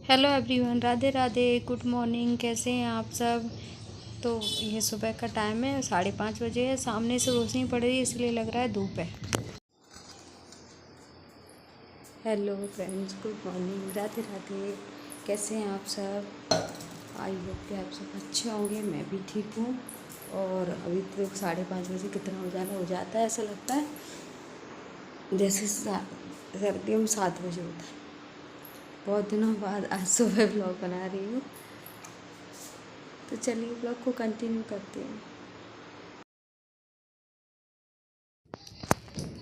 Hello everyone, Radhe Radhe, good morning. कैसे हैं आप सब। तो ये सुबह का टाइम है, 5:30 बजे है। सामने से रोशनी पड़ रही है इसलिए लग रहा है धूप है। Hello friends, good morning, Radhe Radhe. कैसे हैं आप सब। आई होप कि आप सब अच्छे होंगे। मैं भी ठीक हूँ। और अभी तो 5:30 बजे कितना हो जाता है, ऐसा लगता है जैसे सर्दियों में 7 बजे होता है। बहुत दिनों बाद आज सुबह ब्लॉग बना रही हूँ, तो चलिए ब्लॉग को कंटिन्यू करते हैं।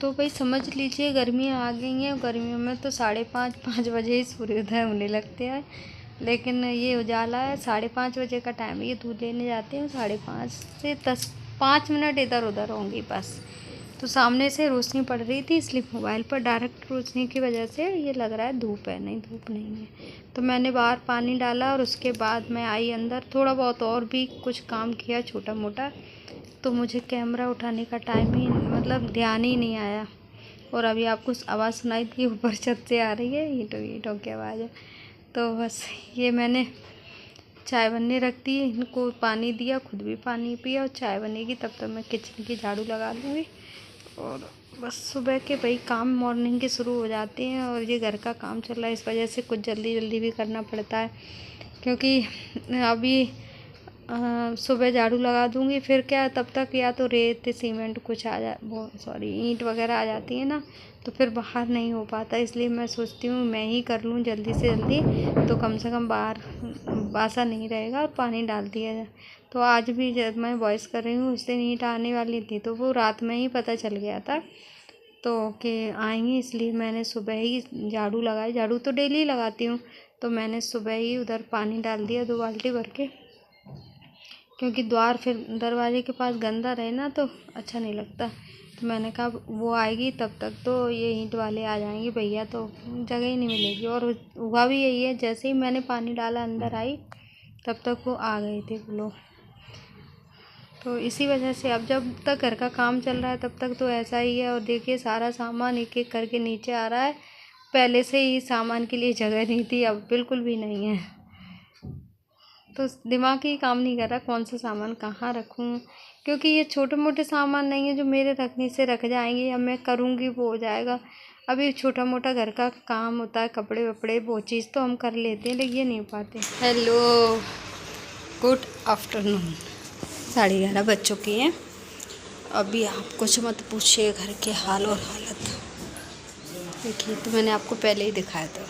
तो भाई समझ लीजिए, गर्मियाँ आ गई हैं। गर्मियों में तो 5:30 बजे ही सूर्योदय होने लगते हैं। लेकिन ये उजाला है, 5:30 बजे का टाइम है। ये दूध लेने जाते हैं, 5:30 से 5 मिनट इधर उधर होंगी बस। तो सामने से रोशनी पड़ रही थी, इसलिए मोबाइल पर डायरेक्ट रोशनी की वजह से ये लग रहा है धूप है। नहीं, धूप नहीं है। तो मैंने बाहर पानी डाला और उसके बाद मैं आई अंदर। थोड़ा बहुत और भी कुछ काम किया छोटा मोटा। तो मुझे कैमरा उठाने का टाइम ही ध्यान ही नहीं आया। और अभी आपको आवाज़ सुनाई थी, ऊपर छत से आ रही है ईंटों ईंटों की आवाज़ है। तो बस ये मैंने चाय बनने रख दी, इनको पानी दिया, खुद भी पानी पिया। और चाय बनेगी तब तक मैं किचन की झाड़ू लगा लूँगी। और बस सुबह के भाई काम मॉर्निंग के शुरू हो जाते हैं। और ये घर का काम चल रहा है, इस वजह से कुछ जल्दी जल्दी भी करना पड़ता है। क्योंकि अभी सुबह झाड़ू लगा दूँगी, फिर क्या तब तक या तो रेत सीमेंट कुछ ईंट वगैरह आ जाती है ना, तो फिर बाहर नहीं हो पाता। इसलिए मैं सोचती हूँ मैं ही कर लूँ जल्दी से जल्दी, तो कम से कम बाहर बासा नहीं रहेगा और पानी डाल दिया जाए। तो आज भी जब मैं वॉइस कर रही हूँ, उस दिन ईंट आने वाली थी, तो वो रात में ही पता चल गया था तो कि आएंगी। इसलिए मैंने सुबह ही झाड़ू लगाई। झाड़ू तो डेली लगाती हूँ, तो मैंने सुबह ही उधर पानी डाल दिया 2 बाल्टी भर के। क्योंकि द्वार फिर दरवाजे के पास गंदा रहे ना तो अच्छा नहीं लगता। तो मैंने कहा वो आएगी तब तक तो ये ईंट वाले आ जाएंगे भैया, तो जगह ही नहीं मिलेगी। और हुआ भी यही है, जैसे ही मैंने पानी डाला अंदर आई तब तक वो आ गए थे वो लोग। तो इसी वजह से अब जब तक घर का काम चल रहा है तब तक तो ऐसा ही है। और देखिए सारा सामान एक एक करके नीचे आ रहा है। पहले से ही सामान के लिए जगह नहीं थी, अब बिल्कुल भी नहीं है। तो दिमाग ही काम नहीं कर रहा कौन सा सामान कहाँ रखूँ। क्योंकि ये छोटे मोटे सामान नहीं है जो मेरे रखने से रख जाएंगे या मैं करूँगी वो हो जाएगा। अभी छोटा मोटा घर का काम होता है, कपड़े वपड़े वो चीज़ तो हम कर लेते हैं, लेकिन ये नहीं हो पाते। Hello, good afternoon. 11:30 बज चुकी हैं। अभी आप कुछ मत पूछिए घर के हाल और हालत। देखिए, तो मैंने आपको पहले ही दिखाया था।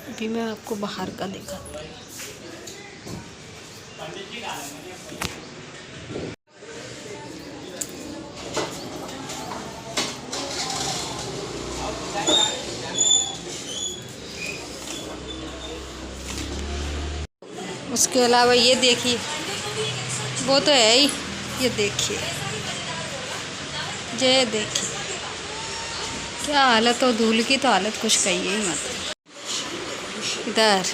अभी मैं आपको बाहर का दिखाती हूँ। उसके अलावा ये देखिए, वो तो है ही। ये देखिए, ये देखिए क्या हालत हो। धूल की तो हालत कुछ कहिए ही मत। इधर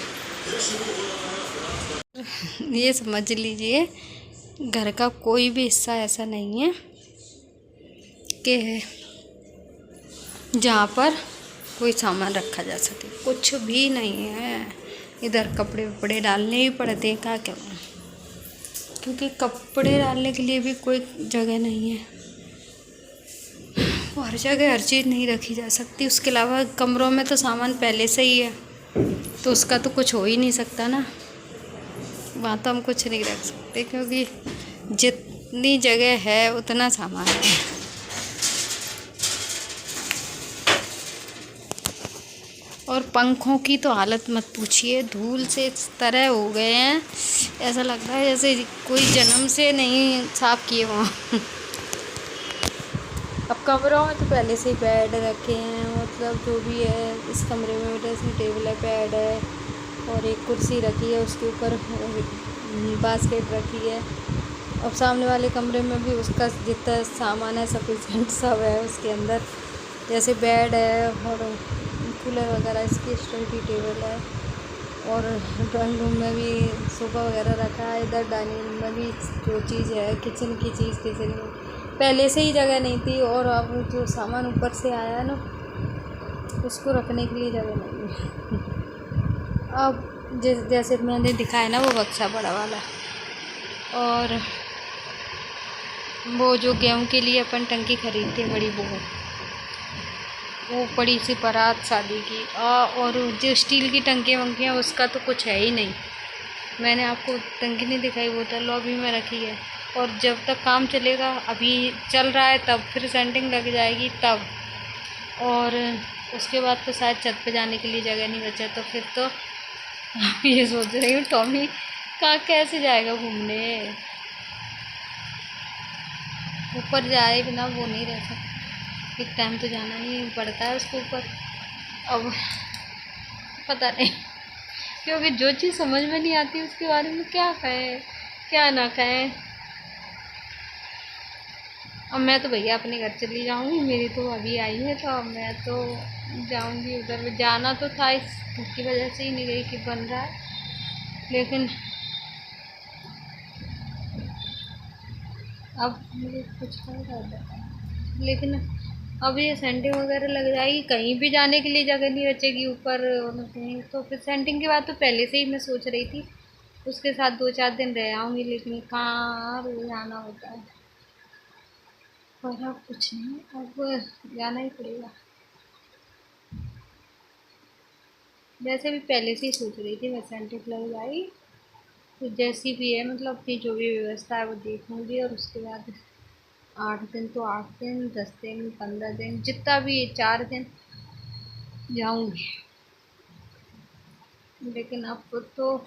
ये समझ लीजिए, घर का कोई भी हिस्सा ऐसा नहीं है कि जहाँ पर कोई सामान रखा जा सके। कुछ भी नहीं है। इधर कपड़े वपड़े डालने ही पड़ते हैं, क्या करूँ। क्योंकि कपड़े डालने के लिए भी कोई जगह नहीं है। हर जगह हर चीज़ नहीं रखी जा सकती। उसके अलावा कमरों में तो सामान पहले से ही है, तो उसका तो कुछ हो ही नहीं सकता ना। वहाँ तो हम कुछ नहीं रख सकते, क्योंकि जितनी जगह है उतना सामान है। और पंखों की तो हालत मत पूछिए, धूल से इस तरह हो गए हैं, ऐसा लग रहा है जैसे कोई जन्म से नहीं साफ़ किए हों। अब कमरों में तो पहले से ही बेड रखे हैं, जो भी है। इस कमरे में ड्रेसिंग टेबल है, बेड है और एक कुर्सी रखी है, उसके ऊपर बास्केट रखी है। अब सामने वाले कमरे में भी उसका जितना सामान है सफिशिएंट सब है उसके अंदर। जैसे बेड है और कूलर वगैरह, इसकी स्टडी टेबल है। और ड्राइंग रूम में भी सोफ़ा वगैरह रखा है। इधर डाइनिंग रूम में भी जो चीज़ है, किचन की चीज़ किचन में पहले से ही जगह नहीं थी। और अब जो सामान ऊपर से आया है ना, उसको रखने के लिए जगह नहीं है। अब जैसे मैंने दिखाया ना वो बक्सा बड़ा वाला, और वो जो गेहूँ के लिए अपन टंकी खरीदते बड़ी, वो बड़ी सी बारात शादी की। और जो स्टील की टंकी वंकियाँ उसका तो कुछ है ही नहीं। मैंने आपको टंकी नहीं दिखाई, वो तो लॉबी में रखी है। और जब तक काम चलेगा, अभी चल रहा है तब फिर सेंटिंग लग जाएगी तब, और उसके बाद तो शायद छत पे जाने के लिए जगह नहीं बचा, तो फिर तो ये सोच रही हूँ टॉमी कहाँ कैसे जाएगा घूमने, ऊपर जाए बिना वो नहीं रह सकता, एक टाइम तो जाना ही पड़ता है उसके ऊपर। अब पता नहीं, क्योंकि जो चीज़ समझ में नहीं आती उसके बारे में क्या कहें क्या ना कहें। अब मैं तो भैया अपने घर चली जाऊंगी, मेरी तो अभी आई है, तो अब मैं तो जाऊंगी उधर। जाना तो था, इस धूप की वजह से ही नहीं गई कि बन रहा है, लेकिन अब मुझे कुछ नहीं करता। लेकिन अब ये सेंटिंग वगैरह लग जाएगी, कहीं भी जाने के लिए जगह नहीं बचेगी ऊपर और कहीं, तो फिर सेंटिंग के बाद तो पहले से ही मैं सोच रही थी उसके साथ 2-4 दिन रह आऊँगी, लेकिन कहाँ रोज आना होता है। पर अब कुछ नहीं, अब जाना ही पड़ेगा। वैसे भी पहले से ही सोच रही थी मैं सेंटिंग लग जाएगी, तो जैसी भी है मतलब कि जो भी व्यवस्था है वो देखूँगी, और उसके बाद 8 दिन तो 8 दिन, 10 दिन, 15 दिन, जितना भी 4 दिन जाऊंगी। लेकिन अब तो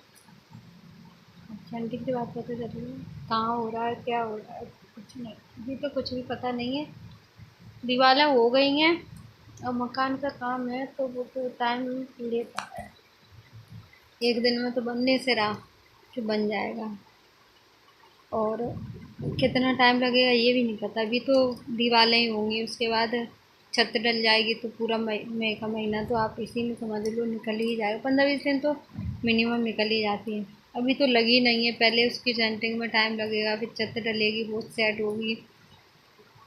सेंटिंग की बात पता चल रही है, कहाँ हो रहा है क्या हो रहा है कुछ नहीं, अभी तो कुछ भी पता नहीं है। दीवारें हो गई हैं, अब मकान का काम है तो वो तो टाइम लेता है, एक दिन में तो बनने से रहा कि बन जाएगा, और कितना टाइम लगेगा ये भी नहीं पता। अभी तो दीवारें ही होंगी, उसके बाद छत डल जाएगी, तो पूरा मई का महीना तो आप इसी में समझ लो निकल ही जाएगा, 15-20 दिन तो मिनिमम निकल ही जाती है। अभी तो लगी नहीं है, पहले उसकी सेंटिंग में टाइम लगेगा, फिर छत डलेगी, वो सेट होगी,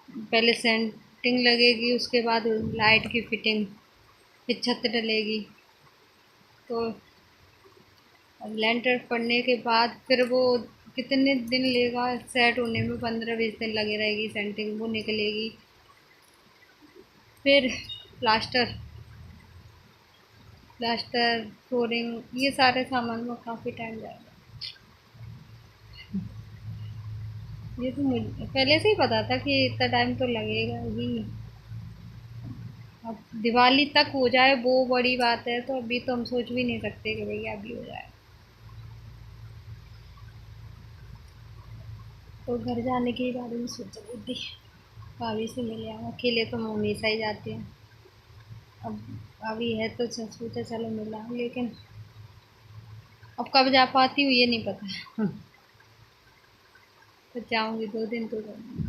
पहले सेंटिंग लगेगी, उसके बाद लाइट की फिटिंग, फिर छत डलेगी, तो लेंटर पड़ने के बाद फिर वो कितने दिन लेगा सेट होने में, 15-20 दिन लगे रहेगी, सेंटिंग वो निकलेगी, फिर प्लास्टर प्लास्टर फ्लोरिंग, ये सारे सामान में काफ़ी टाइम जाएगा। ये तो मुझे पहले से ही पता था कि इतना टाइम तो लगेगा ही। अब दिवाली तक हो जाए वो बड़ी बात है, तो अभी तो हम सोच भी नहीं सकते कि भैया अभी हो जाए। तो घर जाने के बारे में सोच रही थी, भाभी से मिले आऊँ, अकेले तो हम हमेशा ही जाते हैं। अब अभी है तो सोचा चलो मिला, लेकिन अब कब जा पाती हूँ ये नहीं पता। तो जाऊँगी 2 दिन तो जाऊँगी।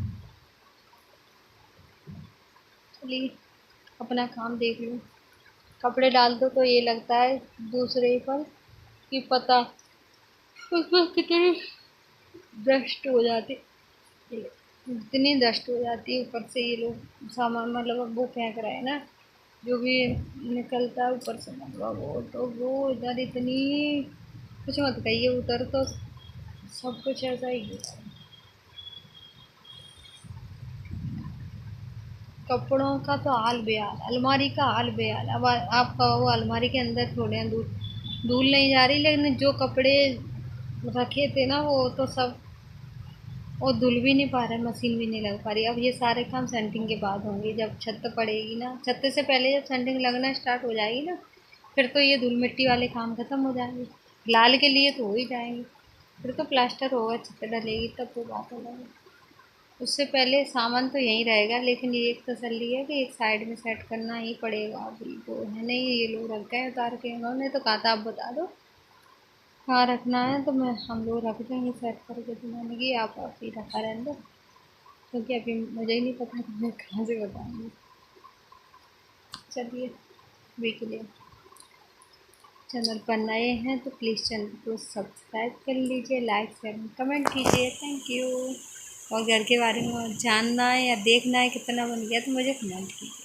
चलिए अपना काम देख लूँ, कपड़े डाल दो तो ये लगता है दूसरे पर कि पता उसमें कितनी डस्ट हो जाती, इतनी डस्ट हो जाती है ऊपर से, ये लोग सामान मतलब अब वो फेंक रहे हैं ना, जो भी निकलता है ऊपर से मतलब वो, तो वो इधर इतनी कुछ मत कहिए, उधर तो सब कुछ ऐसा ही है। कपड़ों का तो हाल बेहाल, अलमारी का हाल बेहाल। अब आपका वो अलमारी के अंदर थोड़े हैं, धूल धूल नहीं जा रही, लेकिन जो कपड़े रखे थे ना वो तो सब, वो धुल भी नहीं पा रहा है, मशीन भी नहीं लग पा रही। अब ये सारे काम सेंटिंग के बाद होंगे, जब छत पड़ेगी ना, छत से पहले जब सेंटिंग लगना स्टार्ट हो जाएगी ना, फिर तो ये धूल मिट्टी वाले काम खत्म हो जाएंगे, फिलहाल के लिए तो हो ही जाएंगे। फिर तो प्लास्टर होगा, छत डलेगी तब तो बात हो जाएगी, उससे पहले सामान तो यहीं रहेगा। लेकिन ये एक तसल्ली है कि एक साइड में सेट करना ही पड़ेगा, अभी तो है नहीं, ये लोग रख गए उतार के, उन्होंने तो कहा था आप बता दो कहाँ रखना है, तो मैं हम लोग रख देंगे सेट करके, तो मैंने कि आप ही रखा रहने दो, क्योंकि अभी मुझे ही नहीं पता कि मैं कहाँ से बताऊँगी। चलिए अभी के लिए चैनल पर नए हैं तो प्लीज़ चैनल को सब्सक्राइब कर लीजिए, लाइक शेयर कमेंट कीजिए, थैंक यू। और घर के बारे में जानना है या देखना है कितना बन गया तो मुझे कमेंट कीजिए।